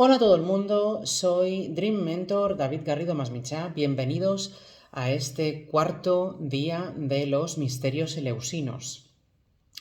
Hola a todo el mundo, soy Dream Mentor David Garrido Masmichá. Bienvenidos a este cuarto día de los misterios eleusinos.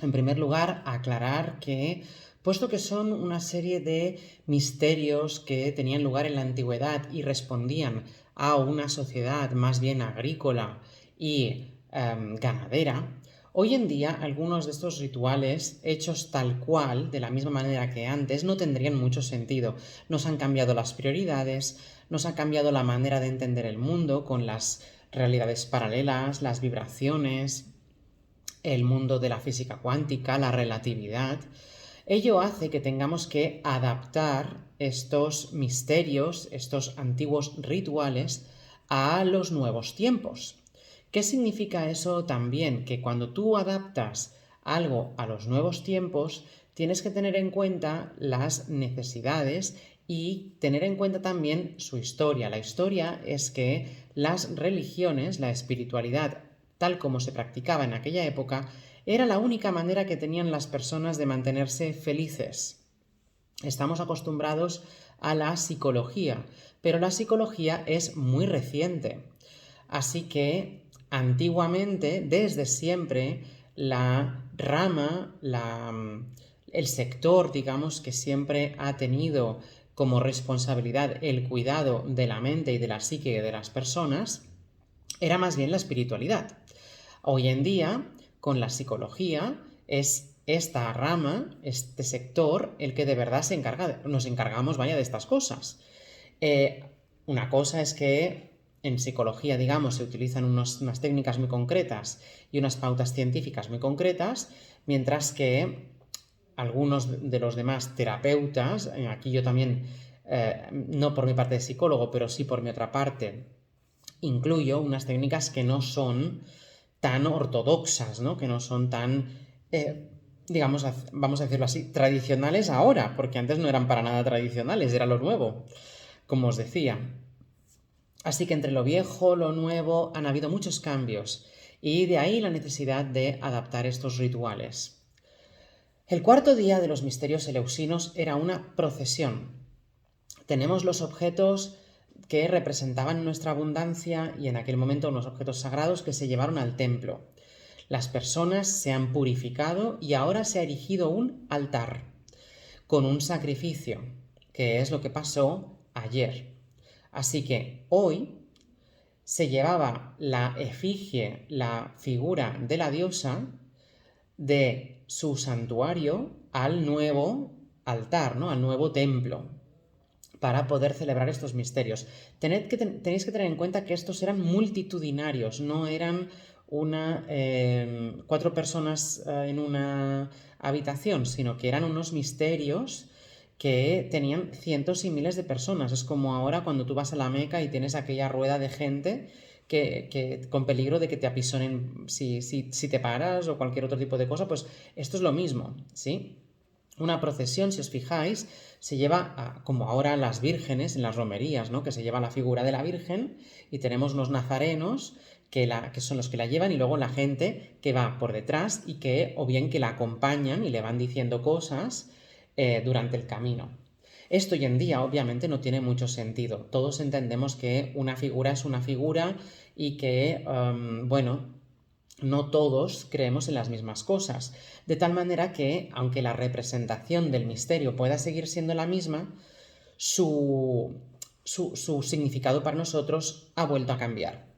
En primer lugar, aclarar que, puesto que son una serie de misterios que tenían lugar en la antigüedad y respondían a una sociedad más bien agrícola y ganadera, hoy en día algunos de estos rituales, hechos tal cual, de la misma manera que antes, no tendrían mucho sentido. Nos han cambiado las prioridades, nos ha cambiado la manera de entender el mundo con las realidades paralelas, las vibraciones, el mundo de la física cuántica, la relatividad. Ello hace que tengamos que adaptar estos misterios, estos antiguos rituales, a los nuevos tiempos. ¿Qué significa eso también? Que cuando tú adaptas algo a los nuevos tiempos, tienes que tener en cuenta las necesidades y tener en cuenta también su historia. La historia es que las religiones, la espiritualidad tal como se practicaba en aquella época, era la única manera que tenían las personas de mantenerse felices. Estamos acostumbrados a la psicología, pero la psicología es muy reciente. Así que antiguamente, desde siempre, la rama, el sector, digamos, que siempre ha tenido como responsabilidad el cuidado de la mente y de la psique de las personas, era más bien la espiritualidad. Hoy en día, con la psicología, es esta rama, este sector, el que de verdad nos encargamos, vaya, de estas cosas. Una cosa es que en psicología, digamos, se utilizan unas técnicas muy concretas y unas pautas científicas muy concretas, mientras que algunos de los demás terapeutas, aquí yo también, no por mi parte de psicólogo, pero sí por mi otra parte, incluyo unas técnicas que no son tan ortodoxas, ¿no? Que no son tan, digamos, vamos a decirlo así, tradicionales ahora, porque antes no eran para nada tradicionales, era lo nuevo, como os decía. Así que entre lo viejo, lo nuevo, han habido muchos cambios, y de ahí la necesidad de adaptar estos rituales. El cuarto día de los misterios eleusinos era una procesión. Tenemos los objetos que representaban nuestra abundancia y en aquel momento unos objetos sagrados que se llevaron al templo. Las personas se han purificado y ahora se ha erigido un altar con un sacrificio, que es lo que pasó ayer. Así que hoy se llevaba la efigie, la figura de la diosa, de su santuario al nuevo altar, ¿no? Al nuevo templo, para poder celebrar estos misterios. Tenéis que tener en cuenta que estos eran multitudinarios, no eran cuatro personas en una habitación, sino que eran unos misterios que tenían cientos y miles de personas. Es como ahora cuando tú vas a la Meca y tienes aquella rueda de gente que con peligro de que te apisonen si te paras o cualquier otro tipo de cosa, pues esto es lo mismo, ¿sí? Una procesión, si os fijáis, se lleva, como ahora las vírgenes en las romerías, ¿no? Que se lleva la figura de la Virgen y tenemos unos nazarenos que son los que la llevan y luego la gente que va por detrás y que o bien que la acompañan y le van diciendo cosas durante el camino. Esto hoy en día obviamente no tiene mucho sentido. Todos entendemos que una figura es una figura y que, bueno, no todos creemos en las mismas cosas, de tal manera que, aunque la representación del misterio pueda seguir siendo la misma, su significado para nosotros ha vuelto a cambiar.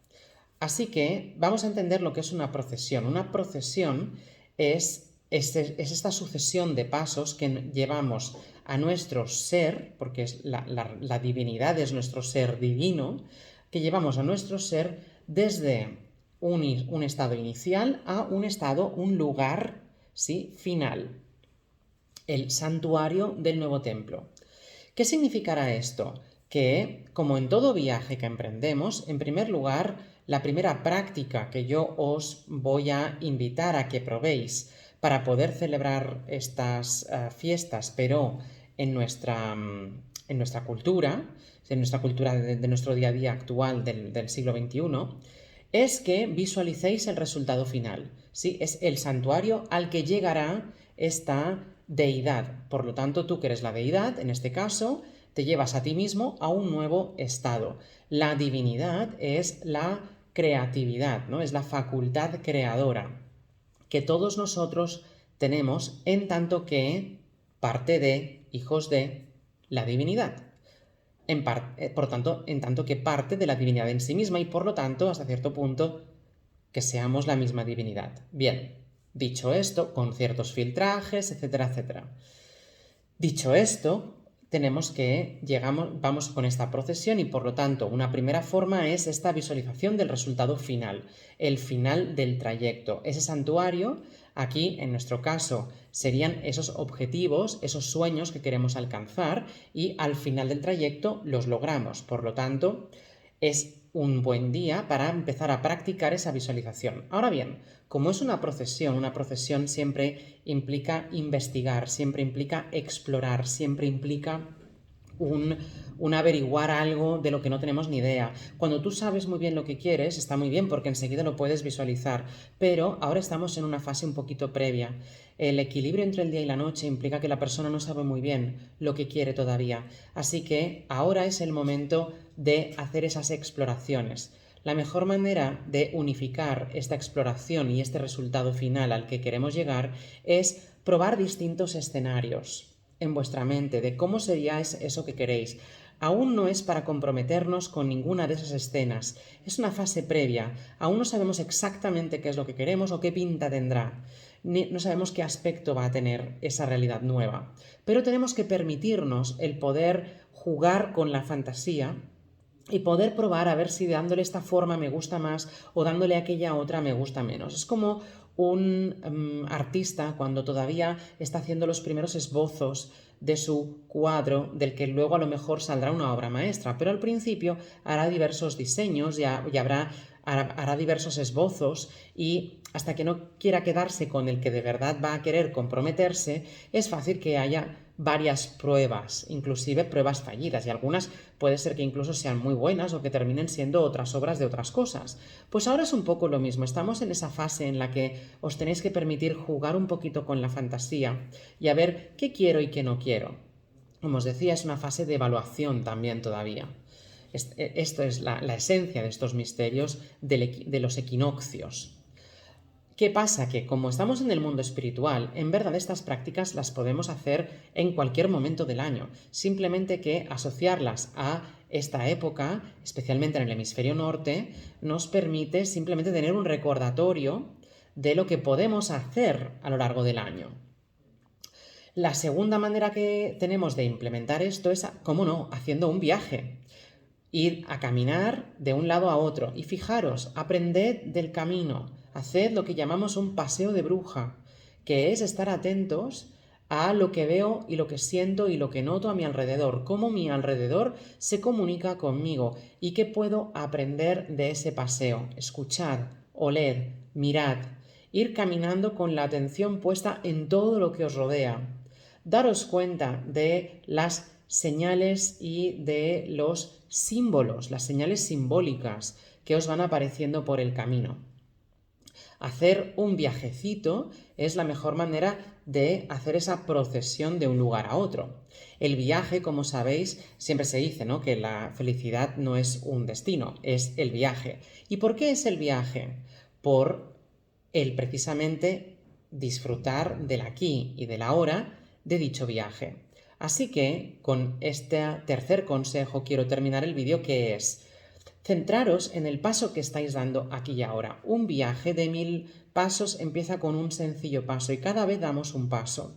Así que vamos a entender lo que es una procesión. Una procesión es esta sucesión de pasos que llevamos a nuestro ser, porque es la divinidad es nuestro ser divino, que llevamos a nuestro ser desde un estado inicial a un lugar, ¿sí?, final, el santuario del nuevo templo. ¿Qué significará esto? Que, como en todo viaje que emprendemos, en primer lugar, la primera práctica que yo os voy a invitar a que probéis para poder celebrar estas fiestas, pero en nuestra cultura, de nuestro día a día actual del siglo XXI, es que visualicéis el resultado final. ¿Sí? Es el santuario al que llegará esta deidad. Por lo tanto, tú que eres la deidad, en este caso, Te llevas a ti mismo a un nuevo estado. La divinidad es la creatividad, ¿no? Es la facultad creadora que todos nosotros tenemos en tanto que parte de, hijos de, la divinidad. Por tanto, en tanto que parte de la divinidad en sí misma y por lo tanto, hasta cierto punto, que seamos la misma divinidad. Bien, dicho esto, con ciertos filtrajes, etcétera, etcétera. Dicho esto, vamos con esta procesión y por lo tanto una primera forma es esta visualización del resultado final, el final del trayecto. Ese santuario, aquí en nuestro caso, serían esos objetivos, esos sueños que queremos alcanzar y al final del trayecto los logramos. Por lo tanto, es un buen día para empezar a practicar esa visualización. Ahora bien, como es una procesión siempre implica investigar, siempre implica explorar, siempre implica un averiguar algo de lo que no tenemos ni idea. Cuando tú sabes muy bien lo que quieres, está muy bien porque enseguida lo puedes visualizar, pero ahora estamos en una fase un poquito previa. El equilibrio entre el día y la noche implica que la persona no sabe muy bien lo que quiere todavía, así que ahora es el momento de hacer esas exploraciones. La mejor manera de unificar esta exploración y este resultado final al que queremos llegar es probar distintos escenarios en vuestra mente de cómo sería eso que queréis. Aún no es para comprometernos con ninguna de esas escenas, es una fase previa, aún no sabemos exactamente qué es lo que queremos o qué pinta tendrá, no sabemos qué aspecto va a tener esa realidad nueva, pero tenemos que permitirnos el poder jugar con la fantasía y poder probar a ver si dándole esta forma me gusta más o dándole aquella otra me gusta menos. Es como un artista cuando todavía está haciendo los primeros esbozos de su cuadro, del que luego a lo mejor saldrá una obra maestra, pero al principio hará diversos diseños y hará diversos esbozos y hasta que no quiera quedarse con el que de verdad va a querer comprometerse, es fácil que haya varias pruebas, inclusive pruebas fallidas, y algunas puede ser que incluso sean muy buenas o que terminen siendo otras obras de otras cosas. Pues ahora es un poco lo mismo, estamos en esa fase en la que os tenéis que permitir jugar un poquito con la fantasía y a ver qué quiero y qué no quiero. Como os decía, es una fase de evaluación también todavía. Esto es la esencia de estos misterios de los equinoccios. ¿Qué pasa? Que como estamos en el mundo espiritual, en verdad estas prácticas las podemos hacer en cualquier momento del año, simplemente que asociarlas a esta época, especialmente en el hemisferio norte, nos permite simplemente tener un recordatorio de lo que podemos hacer a lo largo del año. La segunda manera que tenemos de implementar esto es, cómo no, haciendo un viaje. Ir a caminar de un lado a otro y fijaros, aprended del camino, haced lo que llamamos un paseo de bruja, que es estar atentos a lo que veo y lo que siento y lo que noto a mi alrededor, cómo mi alrededor se comunica conmigo y qué puedo aprender de ese paseo. Escuchad, oled, mirad, ir caminando con la atención puesta en todo lo que os rodea. Daros cuenta de las señales y de los símbolos, las señales simbólicas que os van apareciendo por el camino. Hacer un viajecito es la mejor manera de hacer esa procesión de un lugar a otro. El viaje, como sabéis, siempre se dice, ¿no?, que la felicidad no es un destino, es el viaje. ¿Y por qué es el viaje? Por el precisamente disfrutar del aquí y del ahora de dicho viaje. Así que con este tercer consejo quiero terminar el vídeo, que es centraros en el paso que estáis dando aquí y ahora. Un viaje de 1000 pasos empieza con un sencillo paso y cada vez damos un paso.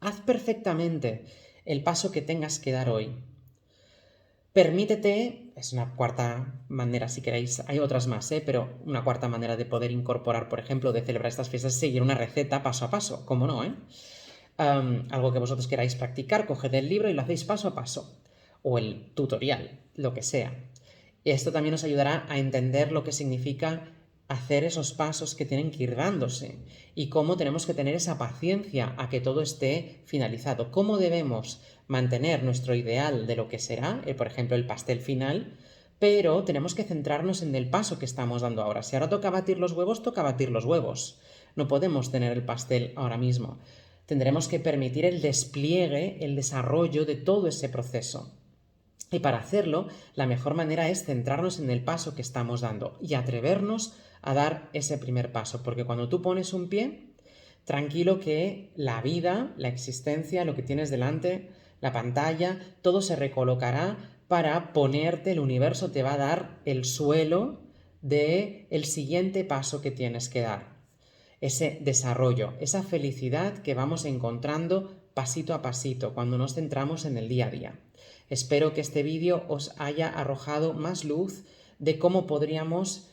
Haz perfectamente el paso que tengas que dar hoy. Permítete, es una cuarta manera si queréis, hay otras más, pero una cuarta manera de poder incorporar, por ejemplo, de celebrar estas fiestas es seguir una receta paso a paso, ¿cómo no, algo que vosotros queráis practicar, coged el libro y lo hacéis paso a paso, o el tutorial, lo que sea. Esto también os ayudará a entender lo que significa hacer esos pasos que tienen que ir dándose y cómo tenemos que tener esa paciencia a que todo esté finalizado, cómo debemos mantener nuestro ideal de lo que será, por ejemplo, el pastel final, pero tenemos que centrarnos en el paso que estamos dando ahora. Si ahora toca batir los huevos, toca batir los huevos. No podemos tener el pastel ahora mismo. tendremos que permitir el despliegue, el desarrollo de todo ese proceso. Y para hacerlo, la mejor manera es centrarnos en el paso que estamos dando y atrevernos a dar ese primer paso, porque cuando tú pones un pie, tranquilo que la vida, la existencia, lo que tienes delante, la pantalla, todo se recolocará para ponerte, el universo te va a dar el suelo de el siguiente paso que tienes que dar. Ese desarrollo, esa felicidad que vamos encontrando pasito a pasito cuando nos centramos en el día a día. Espero que este vídeo os haya arrojado más luz de cómo podríamos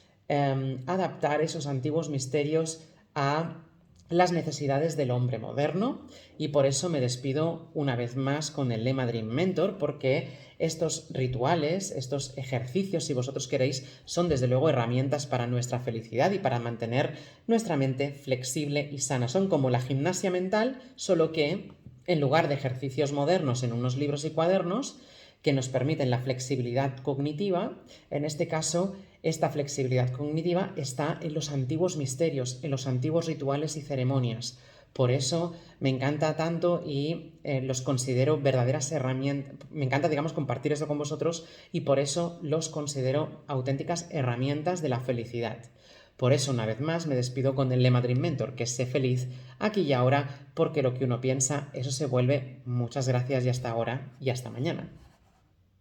adaptar esos antiguos misterios a las necesidades del hombre moderno, y por eso me despido una vez más con el lema Dream Mentor, porque estos rituales, estos ejercicios, si vosotros queréis, son desde luego herramientas para nuestra felicidad y para mantener nuestra mente flexible y sana. Son como la gimnasia mental, solo que en lugar de ejercicios modernos en unos libros y cuadernos que nos permiten la flexibilidad cognitiva, en este caso esta flexibilidad cognitiva está en los antiguos misterios, en los antiguos rituales y ceremonias. Por eso me encanta tanto y los considero verdaderas herramientas. Me encanta, digamos, compartir eso con vosotros y por eso los considero auténticas herramientas de la felicidad. Por eso, una vez más, me despido con el lema Dream Mentor, que es sé feliz aquí y ahora, porque lo que uno piensa, eso se vuelve. Muchas gracias y hasta ahora y hasta mañana.